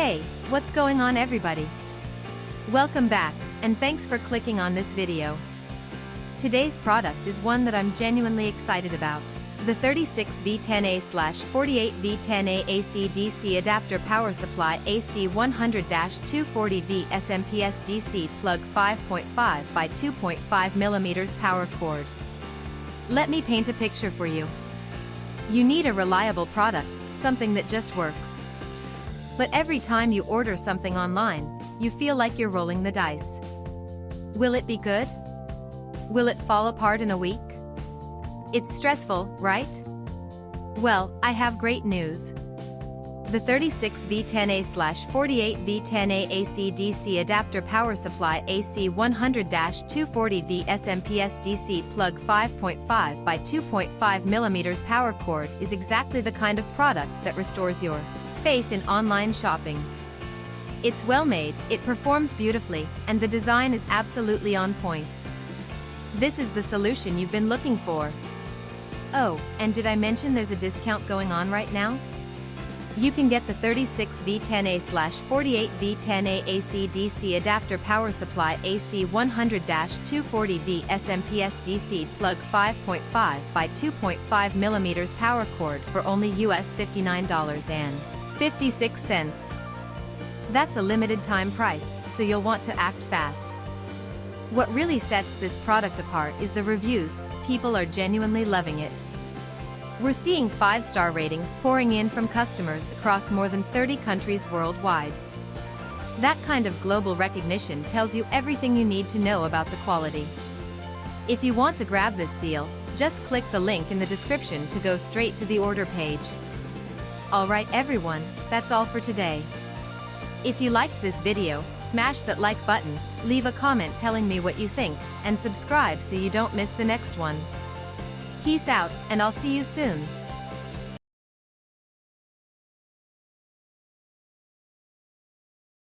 Hey, what's going on everybody? Welcome back, and thanks for clicking on this video. Today's product is one that I'm genuinely excited about. The 36V 10A/48V 10A AC DC Adapter Power Supply AC 100-240V SMPS DC Plug 5.5 by 2.5mm power cord. Let me paint a picture for you. You need a reliable product, something that just works. But every time you order something online, you feel like you're rolling the dice. Will it be good? Will it fall apart in a week? It's stressful, right? Well, I have great news. The 36V 10A/48V 10A AC DC Adapter Power Supply AC 100-240V SMPS DC Plug 5.5 by 2.5mm power cord is exactly the kind of product that restores your faith in online shopping. It's well made, it performs beautifully, and the design is absolutely on point. This is the solution you've been looking for. Oh, and did I mention there's a discount going on right now? You can get the 36V 10A/48V 10A AC DC Adapter Power Supply AC 100-240V SMPS DC Plug 5.5 by 2.5mm power cord for only US $59.56. That's a limited time price, so you'll want to act fast. What really sets this product apart is the reviews. People are genuinely loving it. We're seeing 5-star ratings pouring in from customers across more than 30 countries worldwide. That kind of global recognition tells you everything you need to know about the quality. If you want to grab this deal, just click the link in the description to go straight to the order page. Alright everyone, that's all for today. If you liked this video, smash that like button, leave a comment telling me what you think, and subscribe so you don't miss the next one. Peace out, and I'll see you soon.